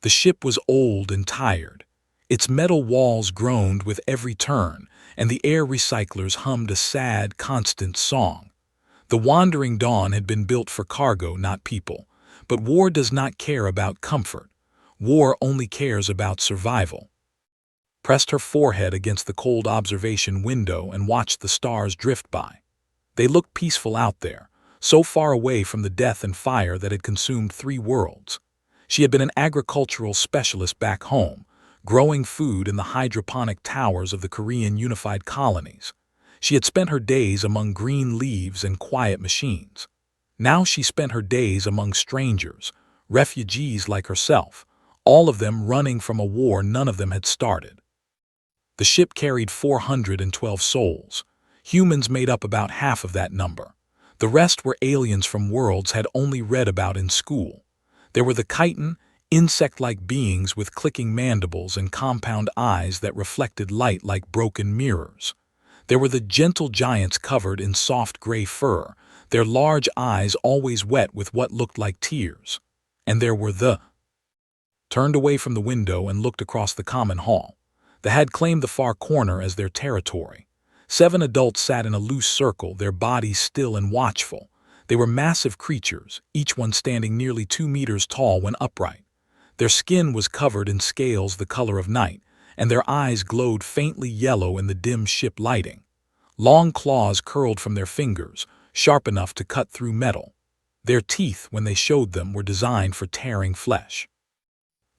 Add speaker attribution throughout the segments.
Speaker 1: The ship was old and tired. Its metal walls groaned with every turn, and the air recyclers hummed a sad, constant song. The Wandering Dawn had been built for cargo, not people. But war does not care about comfort. War only cares about survival. Pressed her forehead against the cold observation window and watched the stars drift by. They looked peaceful out there, so far away from the death and fire that had consumed 3 worlds. She had been an agricultural specialist back home, growing food in the hydroponic towers of the Korean unified colonies. She had spent her days among green leaves and quiet machines. Now she spent her days among strangers, refugees like herself, all of them running from a war none of them had started. The ship carried 412 souls. Humans made up about half of that number. The rest were aliens from worlds had only read about in school. There were the chitin, insect-like beings with clicking mandibles and compound eyes that reflected light like broken mirrors. There were the gentle giants covered in soft gray fur, their large eyes always wet with what looked like tears. And there were the... Turned away from the window and looked across the common hall. They had claimed the far corner as their territory. 7 adults sat in a loose circle, their bodies still and watchful. They were massive creatures, each one standing nearly 2 meters tall when upright. Their skin was covered in scales the color of night, and their eyes glowed faintly yellow in the dim ship lighting. Long claws curled from their fingers, sharp enough to cut through metal. Their teeth, when they showed them, were designed for tearing flesh.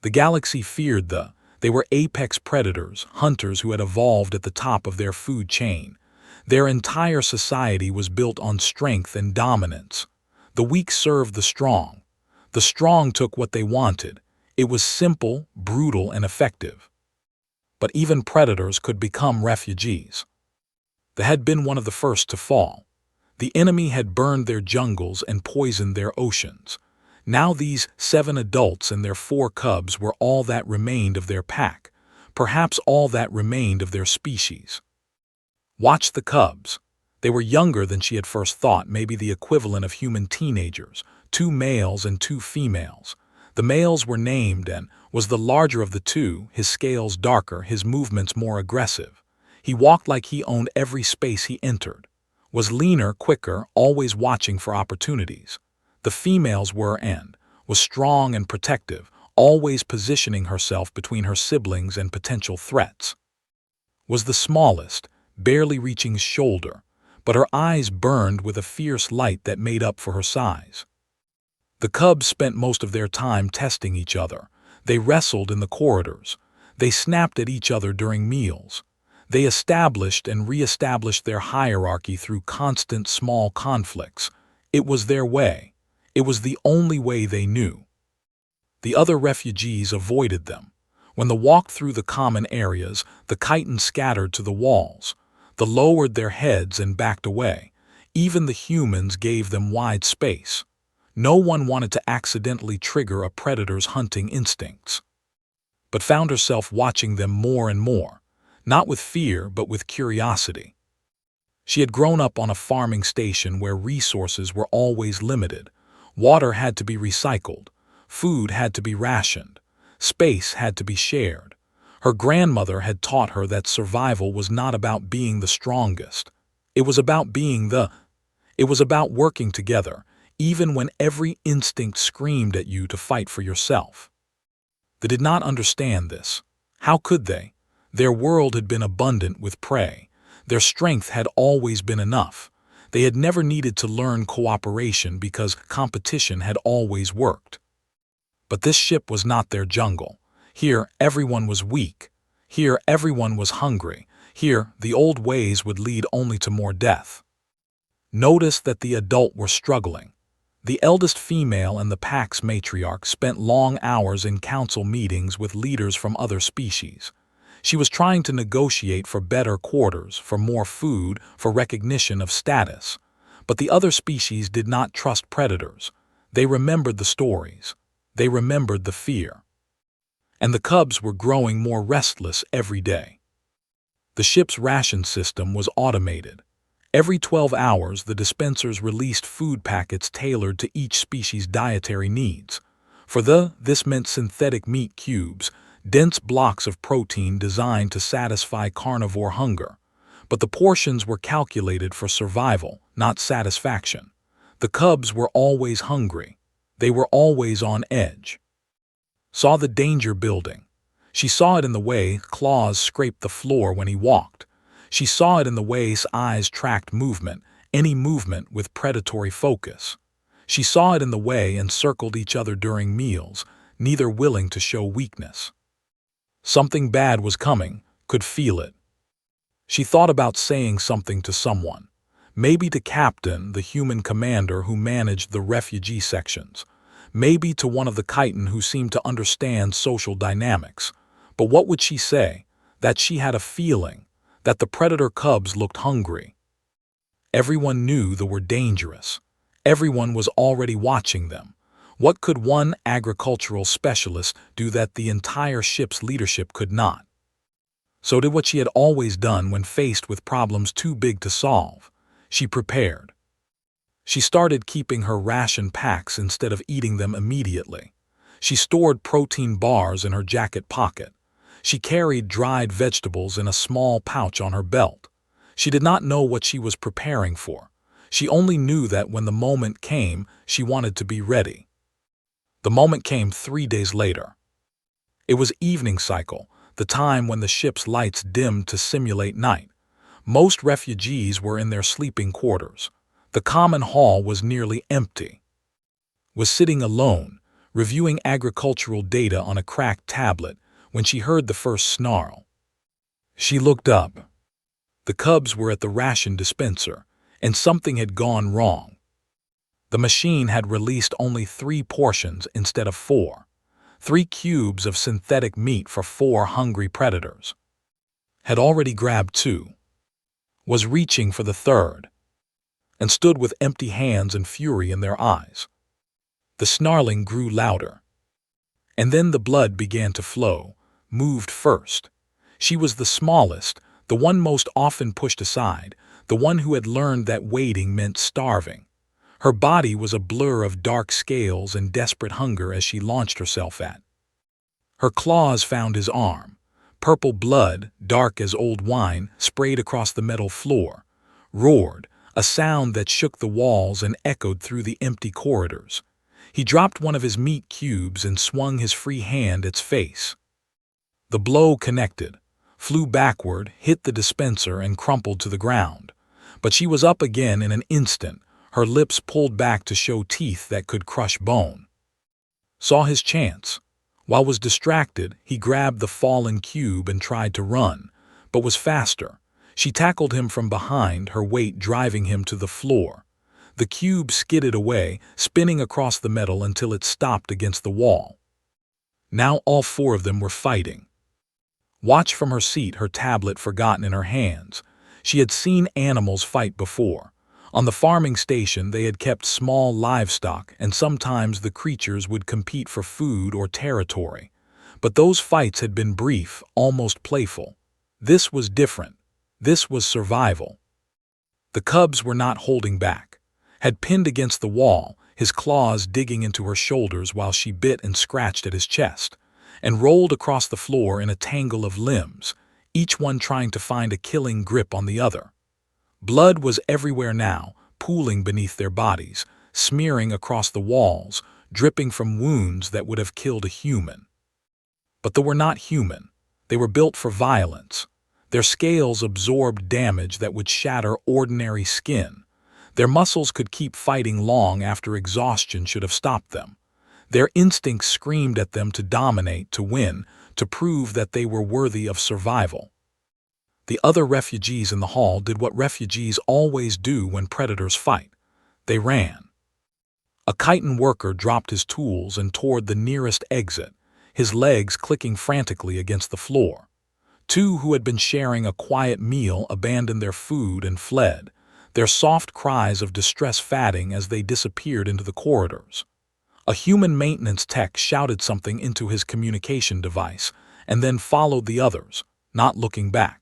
Speaker 1: The galaxy feared the... They were apex predators, hunters who had evolved at the top of their food chain. Their entire society was built on strength and dominance. The weak served the strong. The strong took what they wanted. It was simple, brutal, and effective. But even predators could become refugees. They had been one of the first to fall. The enemy had burned their jungles and poisoned their oceans. Now these 7 adults and their 4 cubs were all that remained of their pack, perhaps all that remained of their species. Watch the cubs. They were younger than she had first thought, maybe the equivalent of human teenagers, 2 males and 2 females. The males were named and was the larger of the 2, his scales darker, his movements more aggressive. He walked like he owned every space he entered. Was leaner, quicker, always watching for opportunities. The females were and was strong and protective, always positioning herself between her siblings and potential threats. Was the smallest, barely reaching shoulder, but her eyes burned with a fierce light that made up for her size. The cubs spent most of their time testing each other. They wrestled in the corridors. They snapped at each other during meals. They established and re-established their hierarchy through constant small conflicts. It was their way. It was the only way they knew. The other refugees avoided them. When they walked through the common areas, the chitins scattered to the walls. They lowered their heads and backed away. Even the humans gave them wide space. No one wanted to accidentally trigger a predator's hunting instincts. But found herself watching them more and more, not with fear but with curiosity. She had grown up on a farming station where resources were always limited. Water had to be recycled, food had to be rationed, space had to be shared. Her grandmother had taught her that survival was not about being the strongest. It was about being It was about working together, even when every instinct screamed at you to fight for yourself. They did not understand this. How could they? Their world had been abundant with prey. Their strength had always been enough. They had never needed to learn cooperation because competition had always worked. But this ship was not their jungle. Here, everyone was weak. Here, everyone was hungry. Here, the old ways would lead only to more death. Notice that the adults were struggling. The eldest female and the pack's matriarch spent long hours in council meetings with leaders from other species. She was trying to negotiate for better quarters, for more food, for recognition of status. But the other species did not trust predators. They remembered the stories. They remembered the fear. And the cubs were growing more restless every day. The ship's ration system was automated. Every 12 hours, the dispensers released food packets tailored to each species' dietary needs. This meant synthetic meat cubes, dense blocks of protein designed to satisfy carnivore hunger. But the portions were calculated for survival, not satisfaction. The cubs were always hungry. They were always on edge. Saw the danger building. She saw it in the way claws scraped the floor when he walked. She saw it in the way his eyes tracked movement, any movement with predatory focus. She saw it in the way encircled each other during meals, neither willing to show weakness. Something bad was coming, could feel it. She thought about saying something to someone. Maybe to Captain, the human commander who managed the refugee sections. Maybe to one of the chitin who seemed to understand social dynamics. But what would she say? That she had a feeling, that the predator cubs looked hungry. Everyone knew they were dangerous. Everyone was already watching them. What could one agricultural specialist do that the entire ship's leadership could not? So did what she had always done when faced with problems too big to solve. She prepared. She started keeping her ration packs instead of eating them immediately. She stored protein bars in her jacket pocket. She carried dried vegetables in a small pouch on her belt. She did not know what she was preparing for. She only knew that when the moment came, she wanted to be ready. The moment came 3 days later. It was evening cycle, the time when the ship's lights dimmed to simulate night. Most refugees were in their sleeping quarters. The common hall was nearly empty. Was sitting alone, reviewing agricultural data on a cracked tablet, when she heard the first snarl. She looked up. The cubs were at the ration dispenser, and something had gone wrong. The machine had released only 3 portions instead of 4. 3 cubes of synthetic meat for 4 hungry predators. Had already grabbed 2. Was reaching for the 3rd. And stood with empty hands and fury in their eyes. The snarling grew louder. And then the blood began to flow, moved first. She was the smallest, the one most often pushed aside, the one who had learned that waiting meant starving. Her body was a blur of dark scales and desperate hunger as she launched herself at. Her claws found his arm. Purple blood, dark as old wine, sprayed across the metal floor, roared, a sound that shook the walls and echoed through the empty corridors. He dropped one of his meat cubes and swung his free hand at its face. The blow connected, flew backward, hit the dispenser, and crumpled to the ground. But she was up again in an instant, her lips pulled back to show teeth that could crush bone. Saw his chance. While was distracted, he grabbed the fallen cube and tried to run, but was faster. She tackled him from behind, her weight driving him to the floor. The cube skidded away, spinning across the metal until it stopped against the wall. Now all 4 of them were fighting. Watched from her seat, her tablet forgotten in her hands. She had seen animals fight before. On the farming station they had kept small livestock, and sometimes the creatures would compete for food or territory. But those fights had been brief, almost playful. This was different. This was survival. The cubs were not holding back. Had pinned against the wall, his claws digging into her shoulders while she bit and scratched at his chest, and rolled across the floor in a tangle of limbs, each one trying to find a killing grip on the other. Blood was everywhere now, pooling beneath their bodies, smearing across the walls, dripping from wounds that would have killed a human. But they were not human. They were built for violence. Their scales absorbed damage that would shatter ordinary skin. Their muscles could keep fighting long after exhaustion should have stopped them. Their instincts screamed at them to dominate, to win, to prove that they were worthy of survival. The other refugees in the hall did what refugees always do when predators fight. They ran. A chitin worker dropped his tools and toward the nearest exit, his legs clicking frantically against the floor. 2 who had been sharing a quiet meal abandoned their food and fled, their soft cries of distress fading as they disappeared into the corridors. A human maintenance tech shouted something into his communication device and then followed the others, not looking back.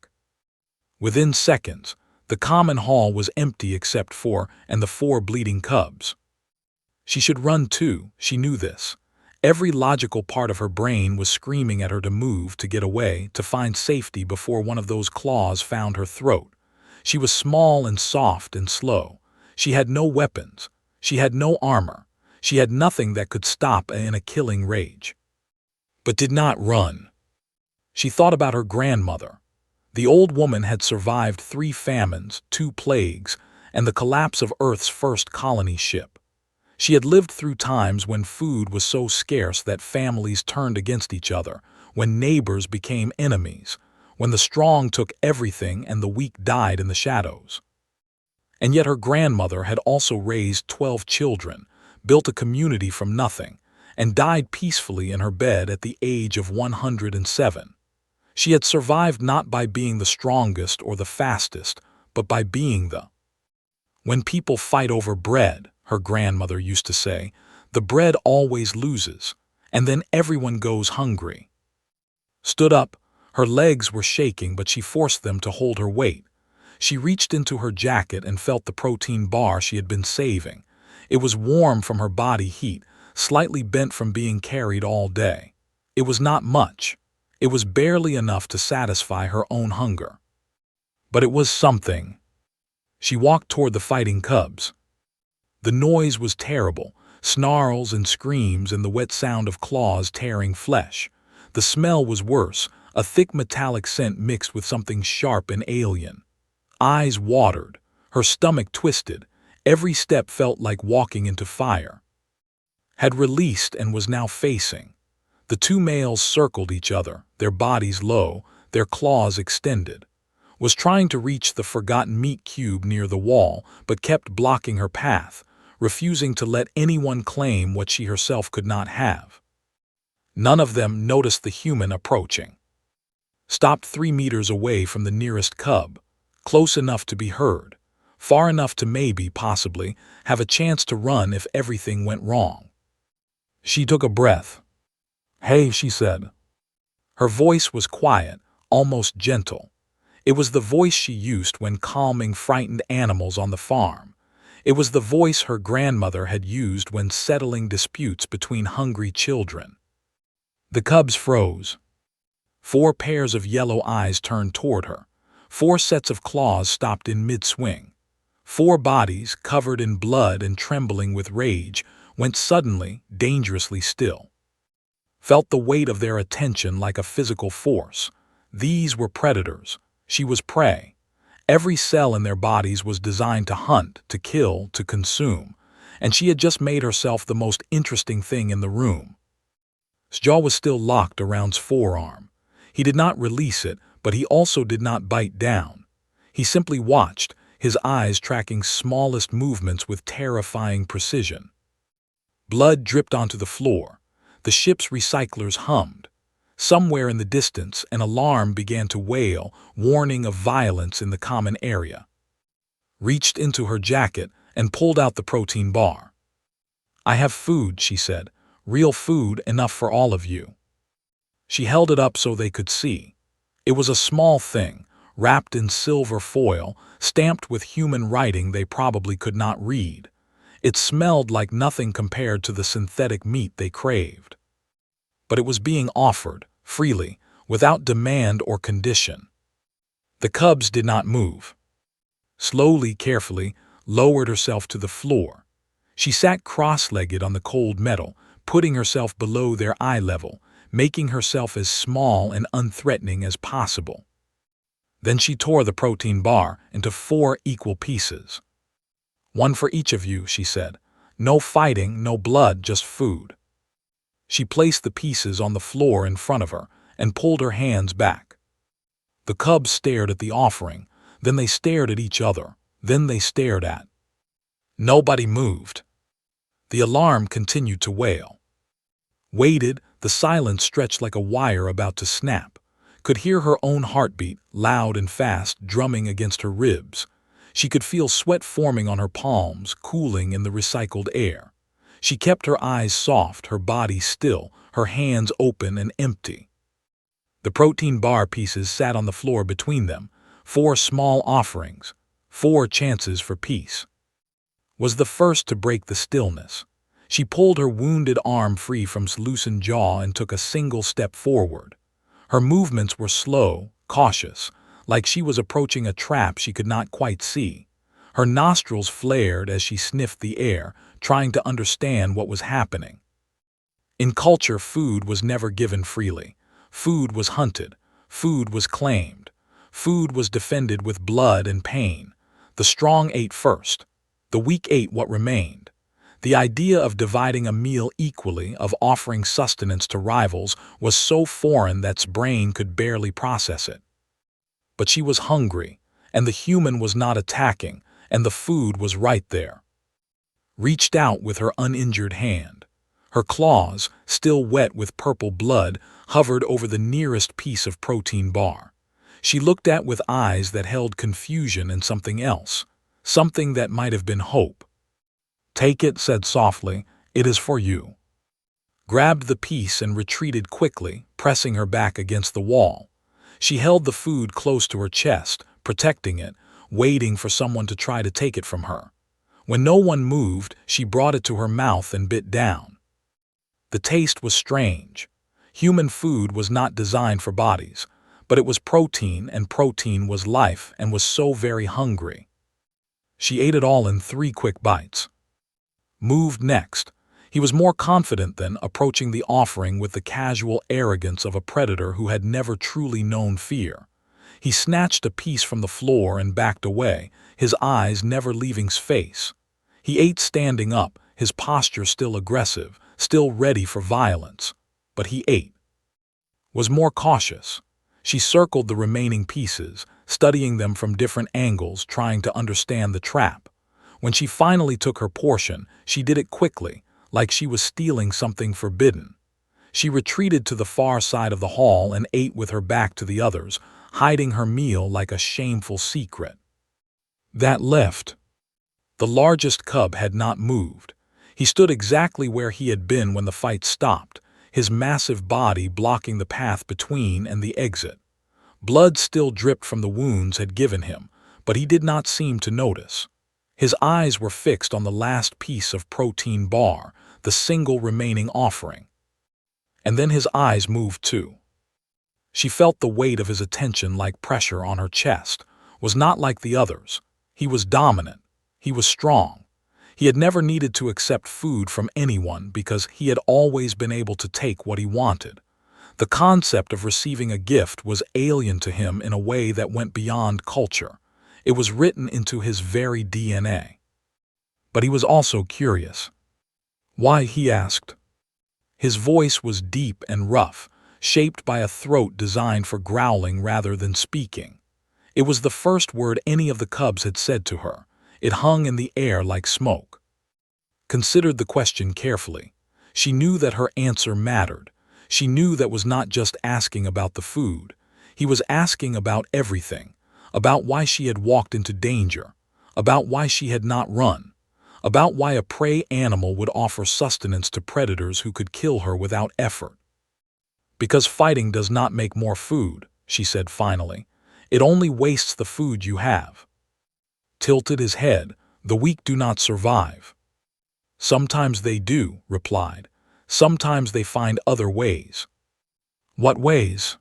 Speaker 1: Within seconds, the common hall was empty except for the 4 bleeding cubs. She should run too, she knew this. Every logical part of her brain was screaming at her to move, to get away, to find safety before one of those claws found her throat. She was small and soft and slow. She had no weapons. She had no armor. She had nothing that could stop in a killing rage. But did not run. She thought about her grandmother. The old woman had survived 3 famines, 2 plagues, and the collapse of Earth's first colony ship. She had lived through times when food was so scarce that families turned against each other, when neighbors became enemies, when the strong took everything and the weak died in the shadows. And yet her grandmother had also raised 12 children, built a community from nothing, and died peacefully in her bed at the age of 107. She had survived not by being the strongest or the fastest, but by being the. When people fight over bread, her grandmother used to say, the bread always loses, and then everyone goes hungry. Stood up, her legs were shaking, but she forced them to hold her weight. She reached into her jacket and felt the protein bar she had been saving. It was warm from her body heat, slightly bent from being carried all day. It was not much. It was barely enough to satisfy her own hunger. But it was something. She walked toward the fighting cubs. The noise was terrible, snarls and screams and the wet sound of claws tearing flesh. The smell was worse, a thick metallic scent mixed with something sharp and alien. Eyes watered, her stomach twisted, every step felt like walking into fire. Had released and was now facing. The 2 males circled each other, their bodies low, their claws extended. Was trying to reach the forgotten meat cube near the wall, but kept blocking her path, refusing to let anyone claim what she herself could not have. None of them noticed the human approaching. Stopped 3 meters away from the nearest cub, close enough to be heard, far enough to maybe, possibly, have a chance to run if everything went wrong. She took a breath. "Hey," she said. Her voice was quiet, almost gentle. It was the voice she used when calming frightened animals on the farm. It was the voice her grandmother had used when settling disputes between hungry children. The cubs froze. 4 pairs of yellow eyes turned toward her. 4 sets of claws stopped in mid-swing. 4 bodies, covered in blood and trembling with rage, went suddenly, dangerously still. Felt the weight of their attention like a physical force. These were predators. She was prey. Every cell in their bodies was designed to hunt, to kill, to consume, and she had just made herself the most interesting thing in the room. His jaw was still locked around his forearm. He did not release it, but he also did not bite down. He simply watched, his eyes tracking smallest movements with terrifying precision. Blood dripped onto the floor. The ship's recyclers hummed. Somewhere in the distance, an alarm began to wail, warning of violence in the common area. Reached into her jacket and pulled out the protein bar. "I have food," she said. "Real food, enough for all of you." She held it up so they could see. It was a small thing, wrapped in silver foil, stamped with human writing they probably could not read. It smelled like nothing compared to the synthetic meat they craved. But it was being offered, freely, without demand or condition. The cubs did not move. Slowly, carefully, lowered herself to the floor. She sat cross-legged on the cold metal, putting herself below their eye level, making herself as small and unthreatening as possible. Then she tore the protein bar into 4 equal pieces. "One for each of you," she said. "No fighting, no blood, just food." She placed the pieces on the floor in front of her and pulled her hands back. The cubs stared at the offering, then they stared at each other, then they stared at. Nobody moved. The alarm continued to wail. Waited, the silence stretched like a wire about to snap. Could hear her own heartbeat, loud and fast, drumming against her ribs. She could feel sweat forming on her palms, cooling in the recycled air. She kept her eyes soft, her body still, her hands open and empty. The protein bar pieces sat on the floor between them, 4 small offerings, 4 chances for peace. Was the first to break the stillness. She pulled her wounded arm free from its loosened jaw and took a single step forward. Her movements were slow, cautious, like she was approaching a trap she could not quite see. Her nostrils flared as she sniffed the air, trying to understand what was happening. In culture, food was never given freely. Food was hunted. Food was claimed. Food was defended with blood and pain. The strong ate first. The weak ate what remained. The idea of dividing a meal equally, of offering sustenance to rivals, was so foreign that its brain could barely process it. But she was hungry, and the human was not attacking, and the food was right there. Reached out with her uninjured hand. Her claws, still wet with purple blood, hovered over the nearest piece of protein bar. She looked at with eyes that held confusion and something else, something that might have been hope. "Take it," said softly, "it is for you." Grabbed the piece and retreated quickly, pressing her back against the wall. She held the food close to her chest, protecting it, waiting for someone to try to take it from her. When no one moved, she brought it to her mouth and bit down. The taste was strange. Human food was not designed for bodies, but it was protein, and protein was life and was so very hungry. She ate it all in 3 quick bites. Moved next. He was more confident than, approaching the offering with the casual arrogance of a predator who had never truly known fear. He snatched a piece from the floor and backed away, his eyes never leaving his face. He ate standing up, his posture still aggressive, still ready for violence. But he ate. Was more cautious. She circled the remaining pieces, studying them from different angles, trying to understand the trap. When she finally took her portion, she did it quickly, like she was stealing something forbidden. She retreated to the far side of the hall and ate with her back to the others, hiding her meal like a shameful secret. That left. The largest cub had not moved. He stood exactly where he had been when the fight stopped, his massive body blocking the path between and the exit. Blood still dripped from the wounds had given him, but he did not seem to notice. His eyes were fixed on the last piece of protein bar, the single remaining offering. And then his eyes moved too. She felt the weight of his attention like pressure on her chest, was not like the others. He was dominant. He was strong. He had never needed to accept food from anyone because he had always been able to take what he wanted. The concept of receiving a gift was alien to him in a way that went beyond culture. It was written into his very DNA. But he was also curious. "Why?" he asked. His voice was deep and rough, shaped by a throat designed for growling rather than speaking. It was the first word any of the cubs had said to her. It hung in the air like smoke. Considered the question carefully. She knew that her answer mattered. She knew that was not just asking about the food. He was asking about everything, about why she had walked into danger, about why she had not run, about why a prey animal would offer sustenance to predators who could kill her without effort. "Because fighting does not make more food," she said finally. "It only wastes the food you have." Tilted his head. "The weak do not survive." "Sometimes they do," replied. "Sometimes they find other ways." "What ways?"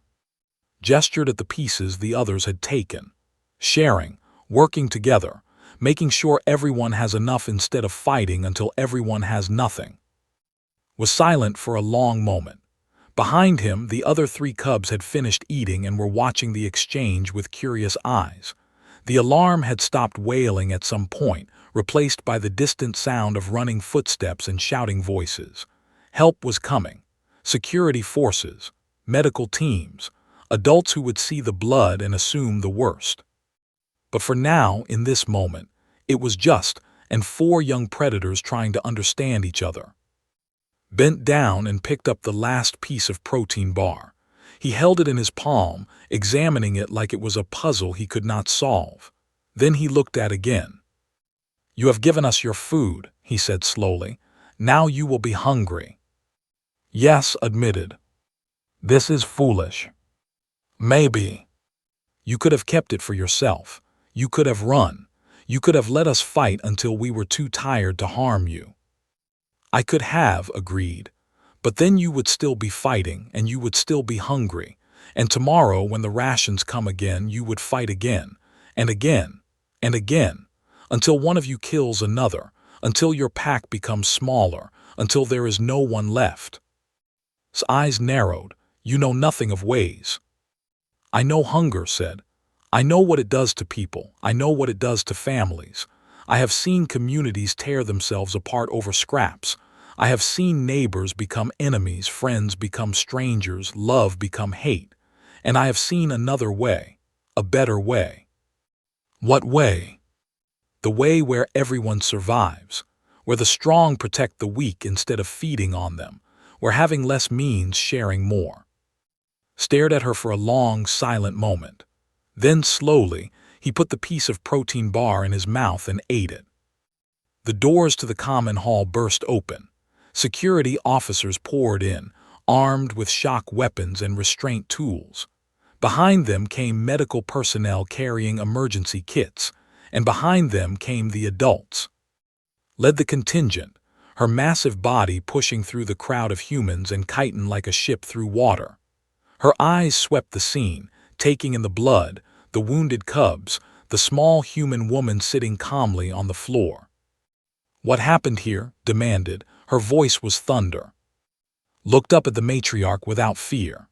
Speaker 1: Gestured at the pieces the others had taken. "Sharing, working together, making sure everyone has enough instead of fighting until everyone has nothing." Was silent for a long moment. Behind him, the other 3 cubs had finished eating and were watching the exchange with curious eyes. The alarm had stopped wailing at some point, replaced by the distant sound of running footsteps and shouting voices. Help was coming. Security forces, medical teams, adults who would see the blood and assume the worst. But for now, in this moment, it was just, and 4 young predators trying to understand each other. Bent down and picked up the last piece of protein bar. He held it in his palm, examining it like it was a puzzle he could not solve. Then he looked at again. "You have given us your food," he said slowly. "Now you will be hungry." "Yes," admitted. "This is foolish." "Maybe. You could have kept it for yourself. You could have run. You could have let us fight until we were too tired to harm you." I could have agreed. But then you would still be fighting, and you would still be hungry. And tomorrow, when the rations come again, you would fight again, and again, and again, until one of you kills another, until your pack becomes smaller, until there is no one left. His eyes narrowed. You know nothing of ways. I know hunger, said. I know what it does to people. I know what it does to families. I have seen communities tear themselves apart over scraps. I have seen neighbors become enemies, friends become strangers, love become hate. And I have seen another way, a better way. What way? The way where everyone survives, where the strong protect the weak instead of feeding on them, where having less means sharing more. Stared at her for a long, silent moment. Then slowly, he put the piece of protein bar in his mouth and ate it. The doors to the common hall burst open. Security officers poured in, armed with shock weapons and restraint tools. Behind them came medical personnel carrying emergency kits, and behind them came the adults. Led the contingent, her massive body pushing through the crowd of humans and kiting like a ship through water. Her eyes swept the scene, taking in the blood, the wounded cubs, the small human woman sitting calmly on the floor. What happened here? Demanded. Her voice was thunder. Looked up at the matriarch without fear.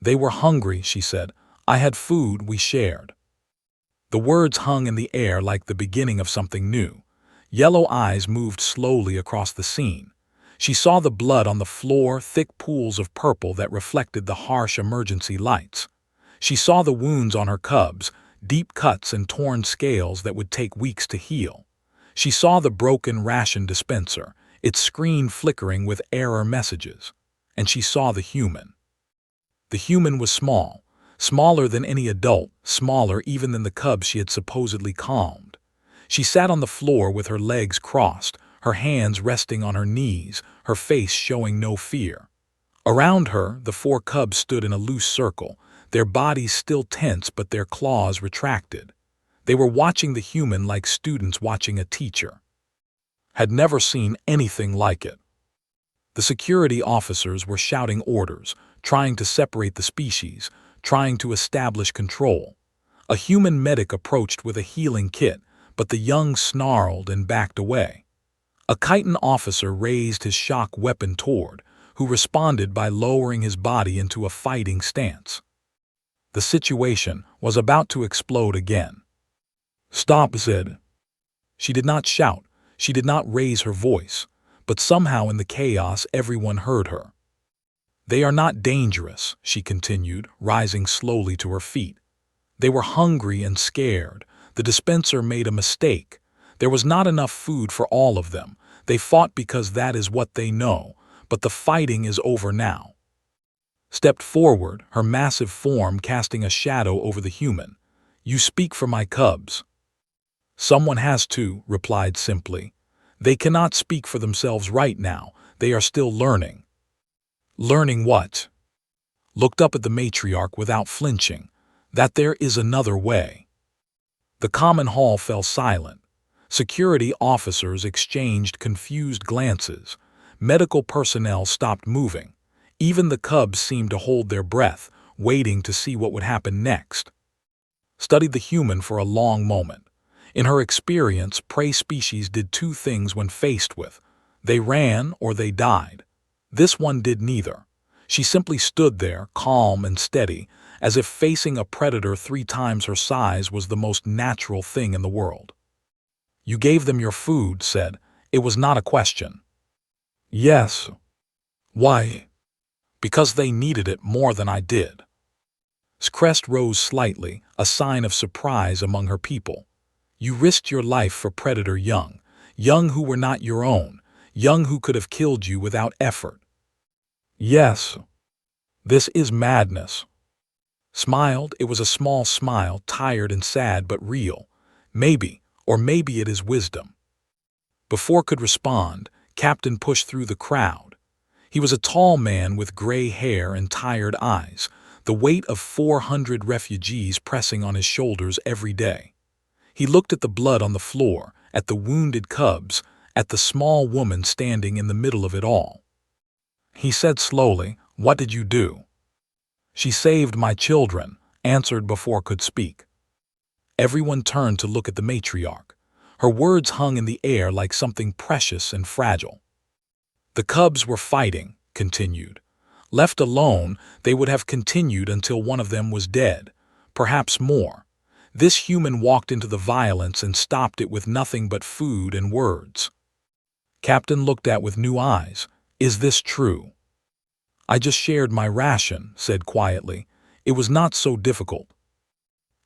Speaker 1: They were hungry, she said. I had food we shared. The words hung in the air like the beginning of something new. Yellow eyes moved slowly across the scene. She saw the blood on the floor, thick pools of purple that reflected the harsh emergency lights. She saw the wounds on her cubs, deep cuts and torn scales that would take weeks to heal. She saw the broken ration dispenser, its screen flickering with error messages. And she saw the human. The human was small, smaller than any adult, smaller even than the cubs she had supposedly calmed. She sat on the floor with her legs crossed, her hands resting on her knees, her face showing no fear. Around her, the 4 cubs stood in a loose circle, their bodies still tense but their claws retracted. They were watching the human like students watching a teacher. Had never seen anything like it. The security officers were shouting orders, trying to separate the species, trying to establish control. A human medic approached with a healing kit, but the young snarled and backed away. A chitin officer raised his shock weapon toward, who responded by lowering his body into a fighting stance. The situation was about to explode again. Stop, said. She did not shout, she did not raise her voice, but somehow in the chaos everyone heard her. They are not dangerous, she continued, rising slowly to her feet. They were hungry and scared. The dispenser made a mistake. There was not enough food for all of them. They fought because that is what they know, but the fighting is over now. Stepped forward, her massive form casting a shadow over the human. You speak for my cubs. Someone has to, replied simply. They cannot speak for themselves right now. They are still learning. Learning what? Looked up at the matriarch without flinching. That there is another way. The common hall fell silent. Security officers exchanged confused glances. Medical personnel stopped moving. Even the cubs seemed to hold their breath, waiting to see what would happen next. Studied the human for a long moment. In her experience, prey species did 2 things when faced with. They ran or they died. This one did neither. She simply stood there, calm and steady, as if facing a predator 3 times her size was the most natural thing in the world. You gave them your food, said. It was not a question. Yes. Why? Because they needed it more than I did. His crest rose slightly, a sign of surprise among her people. You risked your life for predator young who were not your own, young who could have killed you without effort. Yes. This is madness. Smiled, it was a small smile, tired and sad but real. Maybe, or maybe it is wisdom. Before could respond, Captain pushed through the crowd. He was a tall man with gray hair and tired eyes, the weight of 400 refugees pressing on his shoulders every day. He looked at the blood on the floor, at the wounded cubs, at the small woman standing in the middle of it all. He said slowly, "What did you do?" "She saved my children," answered before could speak. Everyone turned to look at the matriarch. Her words hung in the air like something precious and fragile. "The cubs were fighting," continued. "Left alone, they would have continued until one of them was dead, perhaps more. This human walked into the violence and stopped it with nothing but food and words." Captain looked at with new eyes. "Is this true?" "I just shared my ration," said quietly. "It was not so difficult."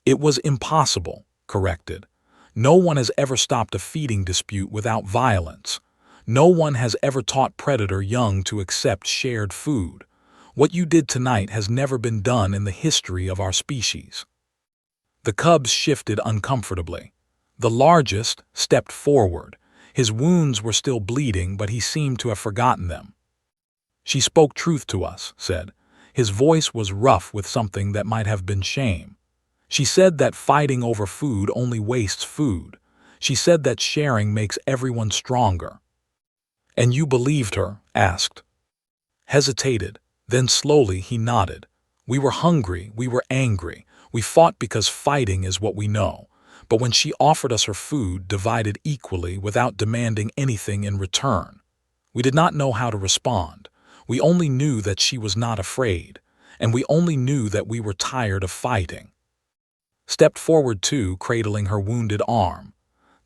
Speaker 1: "It was impossible," corrected. "No one has ever stopped a feeding dispute without violence. No one has ever taught predator young to accept shared food. What you did tonight has never been done in the history of our species." The cubs shifted uncomfortably. The largest stepped forward. His wounds were still bleeding, but he seemed to have forgotten them. "She spoke truth to us," said. His voice was rough with something that might have been shame. "She said that fighting over food only wastes food. She said that sharing makes everyone stronger." "And you believed her?" asked. Hesitated. Then slowly he nodded. "We were hungry, we were angry. We fought because fighting is what we know. But when she offered us her food, divided equally without demanding anything in return, we did not know how to respond. We only knew that she was not afraid, and we only knew that we were tired of fighting." Stepped forward too, cradling her wounded arm.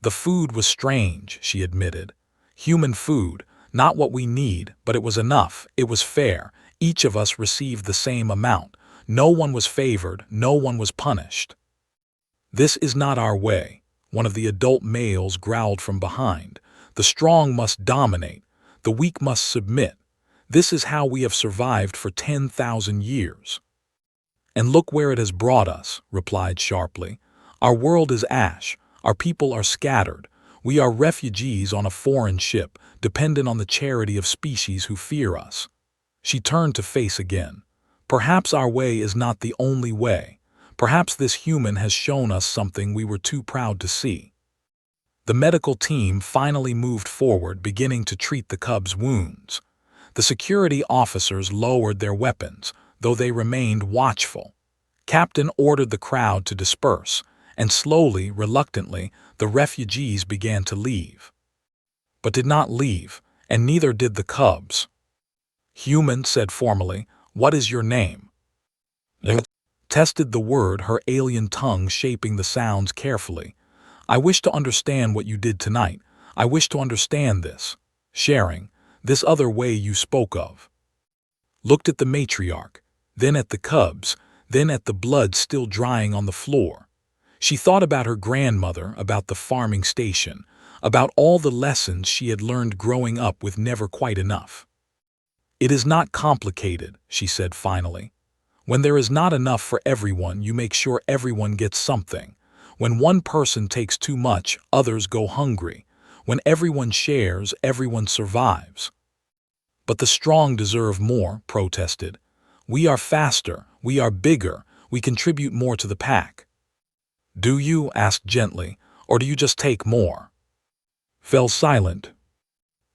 Speaker 1: "The food was strange," she admitted. "Human food, not what we need, but it was enough, it was fair. Each of us received the same amount. No one was favored, no one was punished." "This is not our way," one of the adult males growled from behind. "The strong must dominate, the weak must submit. This is how we have survived for 10,000 years. "And look where it has brought us," replied sharply. "Our world is ash, our people are scattered. We are refugees on a foreign ship, dependent on the charity of species who fear us." She turned to face again. "Perhaps our way is not the only way. Perhaps this human has shown us something we were too proud to see." The medical team finally moved forward, beginning to treat the cubs' wounds. The security officers lowered their weapons, though they remained watchful. Captain ordered the crowd to disperse, and slowly, reluctantly, the refugees began to leave. But did not leave, and neither did the cubs. "Human," said formally, "what is your name?" Tested the word, her alien tongue shaping the sounds carefully. "I wish to understand what you did tonight. I wish to understand this. Sharing, this other way you spoke of." Looked at the matriarch, then at the cubs, then at the blood still drying on the floor. She thought about her grandmother, about the farming station, about all the lessons she had learned growing up with never quite enough. "It is not complicated," she said finally. "When there is not enough for everyone, you make sure everyone gets something. When one person takes too much, others go hungry. When everyone shares, everyone survives." "But the strong deserve more," protested. "We are faster, we are bigger, we contribute more to the pack." "Do you?" asked gently, "or do you just take more?" Fell silent.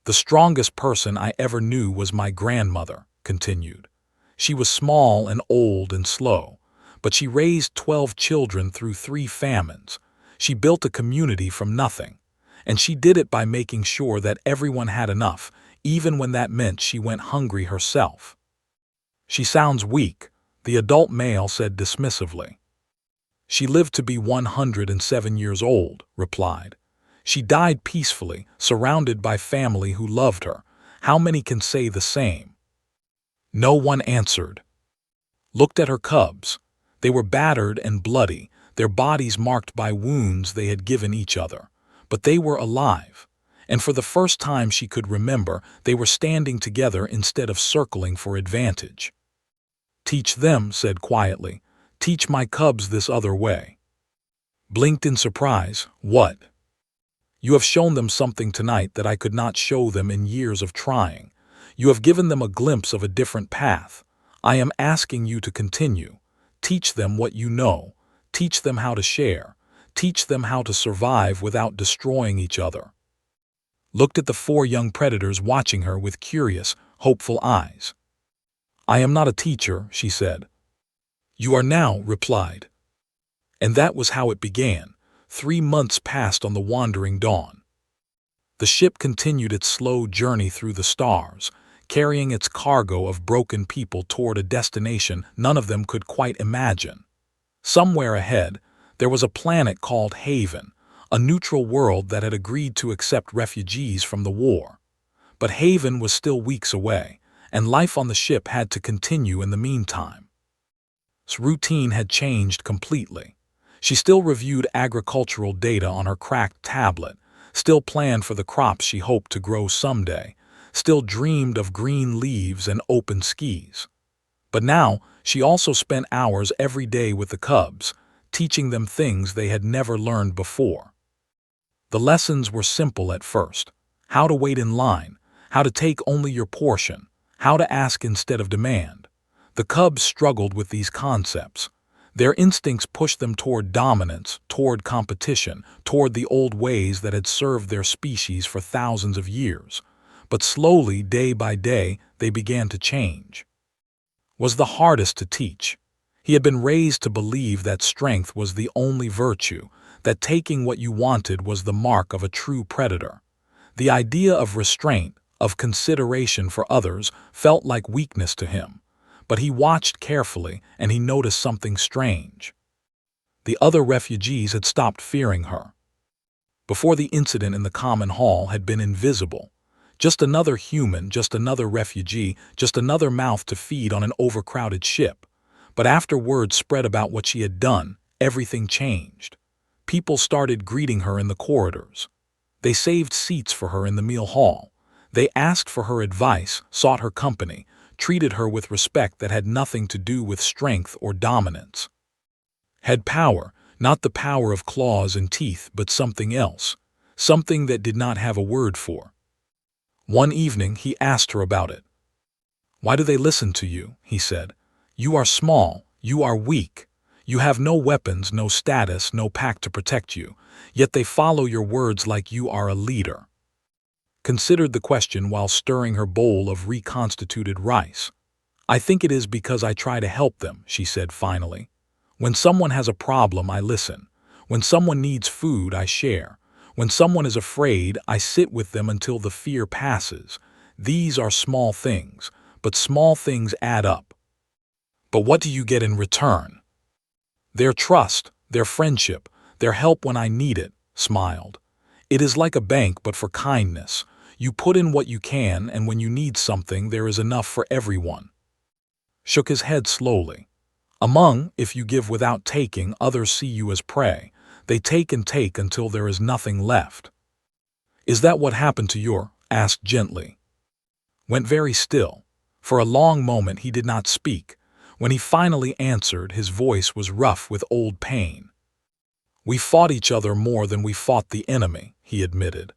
Speaker 1: "The strongest person I ever knew was my grandmother," continued. "She was small and old and slow, but she raised 12 children through 3 famines. She built a community from nothing, and she did it by making sure that everyone had enough, even when that meant she went hungry herself." "She sounds weak," the adult male said dismissively. "She lived to be 107 years old," replied. "She died peacefully, surrounded by family who loved her. How many can say the same?" No one answered. Looked at her cubs. They were battered and bloody, their bodies marked by wounds they had given each other. But they were alive, and for the first time she could remember, they were standing together instead of circling for advantage. "Teach them," said quietly. "Teach my cubs this other way." Blinked in surprise. "What?" "You have shown them something tonight that I could not show them in years of trying. You have given them a glimpse of a different path. I am asking you to continue. Teach them what you know. Teach them how to share. Teach them how to survive without destroying each other." looked at the four young predators watching her with curious, hopeful eyes. "I am not a teacher," she said. "You are now," replied. And that was how it began. 3 months passed on the Wandering Dawn. The ship continued its slow journey through the stars, carrying its cargo of broken people toward a destination none of them could quite imagine. Somewhere ahead, there was a planet called Haven, a neutral world that had agreed to accept refugees from the war. But Haven was still weeks away, and life on the ship had to continue in the meantime. Its routine had changed completely. She still reviewed agricultural data on her cracked tablet, still planned for the crops she hoped to grow someday, still dreamed of green leaves and open skis. But now, she also spent hours every day with the cubs, teaching them things they had never learned before. The lessons were simple at first: how to wait in line, how to take only your portion, how to ask instead of demand. The cubs struggled with these concepts. Their instincts pushed them toward dominance, toward competition, toward the old ways that had served their species for thousands of years. But slowly, day by day, they began to change. Was the hardest to teach. He had been raised to believe that strength was the only virtue, that taking what you wanted was the mark of a true predator. The idea of restraint, of consideration for others, felt like weakness to him. But he watched carefully, and he noticed something strange. The other refugees had stopped fearing her. Before the incident in the common hall had been invisible. Just another human, just another refugee, just another mouth to feed on an overcrowded ship. But after word spread about what she had done, everything changed. People started greeting her in the corridors. They saved seats for her in the meal hall. They asked for her advice, sought her company, treated her with respect that had nothing to do with strength or dominance. Had power, not the power of claws and teeth, but something else, something that did not have a word for. One evening he asked her about it. "Why do they listen to you?" he said. "You are small, you are weak. You have no weapons, no status, no pack to protect you, yet they follow your words like you are a leader." Considered the question while stirring her bowl of reconstituted rice. "I think it is because I try to help them," she said finally. "When someone has a problem, I listen. When someone needs food, I share. When someone is afraid, I sit with them until the fear passes. These are small things, but small things add up." "But what do you get in return?" "Their trust, their friendship, their help when I need it," smiled. "It is like a bank but for kindness. You put in what you can, and when you need something, there is enough for everyone." Shook his head slowly. If you give without taking, others see you as prey. They take and take until there is nothing left." "Is that what happened to your?" asked gently. Went very still. For a long moment he did not speak. When he finally answered, his voice was rough with old pain. "We fought each other more than we fought the enemy," he admitted.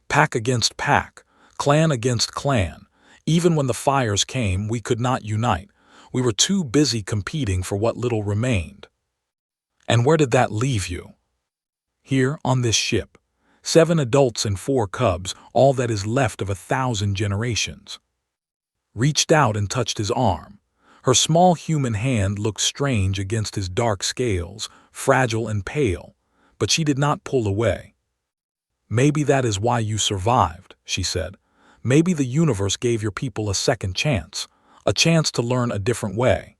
Speaker 1: "Pack against pack, clan against clan. Even when the fires came, we could not unite. We were too busy competing for what little remained." "And where did that leave you?" "Here, on this ship. 7 adults and 4 cubs, all that is left of 1,000 generations." Reached out and touched his arm. Her small human hand looked strange against his dark scales, fragile and pale, but she did not pull away. "Maybe that is why you survived," she said. "Maybe the universe gave your people a second chance, a chance to learn a different way."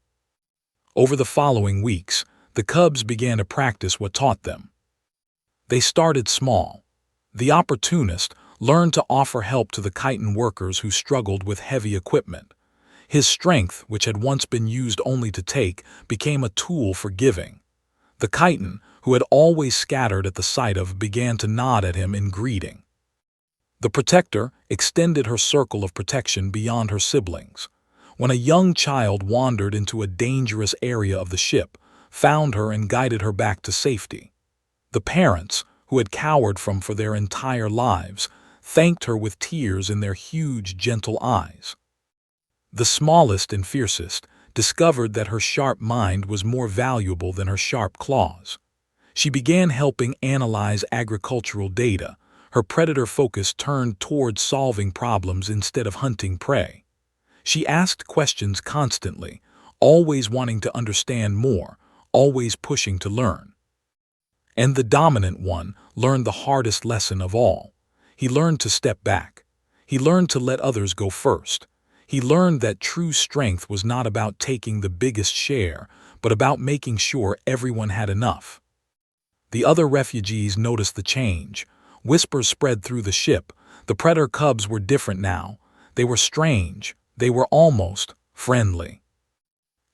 Speaker 1: Over the following weeks, the cubs began to practice what taught them. They started small. The opportunist learned to offer help to the chitin workers who struggled with heavy equipment. His strength, which had once been used only to take, became a tool for giving. The chitin, who had always scattered at the sight of, began to nod at him in greeting. The protector extended her circle of protection beyond her siblings. When a young child wandered into a dangerous area of the ship, found her and guided her back to safety. The parents, who had cowered from for their entire lives, thanked her with tears in their huge, gentle eyes. The smallest and fiercest discovered that her sharp mind was more valuable than her sharp claws. She began helping analyze agricultural data, Her predator focus turned toward solving problems instead of hunting prey. She asked questions constantly, always wanting to understand more, always pushing to learn. And the dominant one learned the hardest lesson of all. He learned to step back. He learned to let others go first. He learned that true strength was not about taking the biggest share, but about making sure everyone had enough. The other refugees noticed the change. Whispers spread through the ship. The predator cubs were different now. They were strange. They were almost friendly.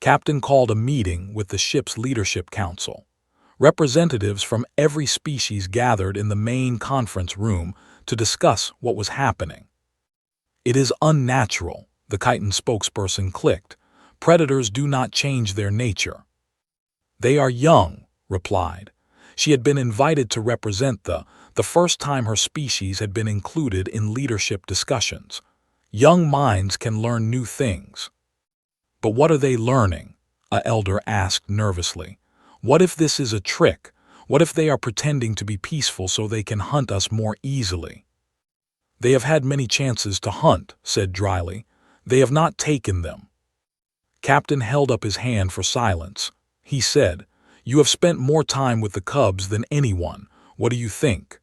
Speaker 1: Captain called a meeting with the ship's leadership council. Representatives from every species gathered in the main conference room to discuss what was happening. "It is unnatural," the chitin spokesperson clicked. "Predators do not change their nature." "They are young," replied. She had been invited to represent the first time her species had been included in leadership discussions. Young minds can learn new things. "But what are they learning?" an elder asked nervously. "What if this is a trick? What if they are pretending to be peaceful so they can hunt us more easily?" "They have had many chances to hunt," said dryly. "They have not taken them." Captain held up his hand for silence. He said, "You have spent more time with the cubs than anyone. What do you think?"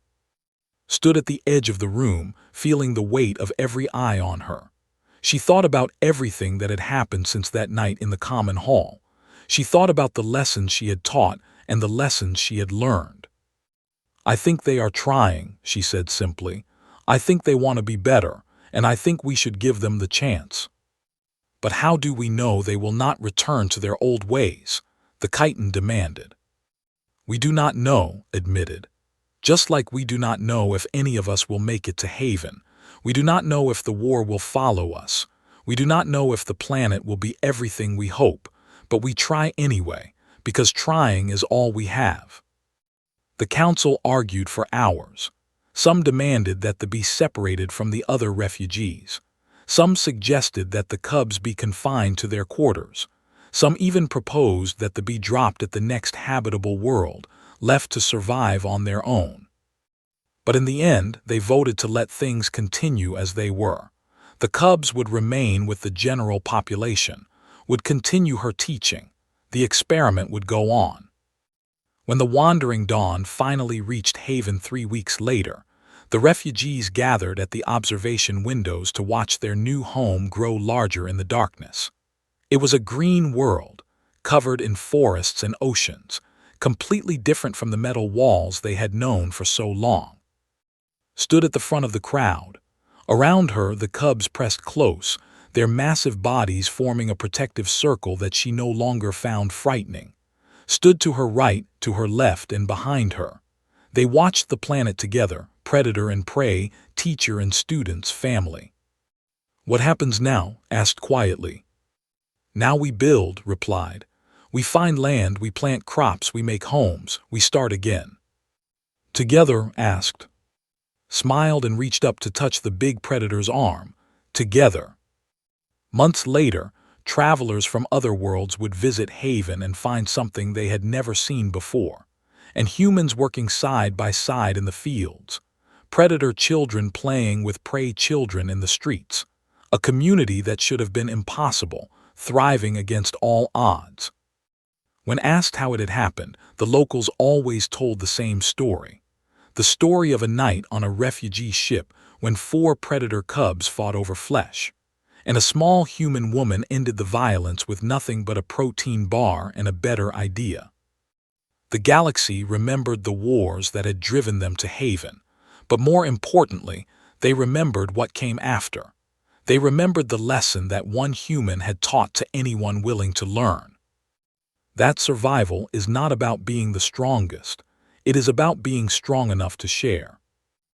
Speaker 1: Stood at the edge of the room, feeling the weight of every eye on her. She thought about everything that had happened since that night in the common hall. She thought about the lessons she had taught and the lessons she had learned. "I think they are trying," she said simply. "I think they want to be better, and I think we should give them the chance." "But how do we know they will not return to their old ways?" the chitin demanded. "We do not know," admitted. "Just like we do not know if any of us will make it to Haven. We do not know if the war will follow us. We do not know if the planet will be everything we hope, but we try anyway, because trying is all we have." The council argued for hours. Some demanded that they be separated from the other refugees. Some suggested that the cubs be confined to their quarters. Some even proposed that they be dropped at the next habitable world, left to survive on their own. But in the end, they voted to let things continue as they were. The cubs would remain with the general population, would continue her teaching. The experiment would go on. When the wandering dawn finally reached Haven 3 weeks later, the refugees gathered at the observation windows to watch their new home grow larger in the darkness. It was a green world, covered in forests and oceans, completely different from the metal walls they had known for so long. Stood at the front of the crowd. Around her, the cubs pressed close, their massive bodies forming a protective circle that she no longer found frightening. Stood to her right, to her left, and behind her. They watched the planet together, predator and prey, teacher and students, family. "What happens now?" asked quietly. "Now we build," replied. "We find land, we plant crops, we make homes, we start again." "Together?" asked. Smiled and reached up to touch the big predator's arm. "Together." Months later, travelers from other worlds would visit Haven and find something they had never seen before. And humans working side by side in the fields. Predator children playing with prey children in the streets. A community that should have been impossible, thriving against all odds. When asked how it had happened, the locals always told the same story. The story of a night on a refugee ship when 4 predator cubs fought over flesh. And a small human woman ended the violence with nothing but a protein bar and a better idea. The galaxy remembered the wars that had driven them to Haven, but more importantly, they remembered what came after. They remembered the lesson that one human had taught to anyone willing to learn. That survival is not about being the strongest. It is about being strong enough to share.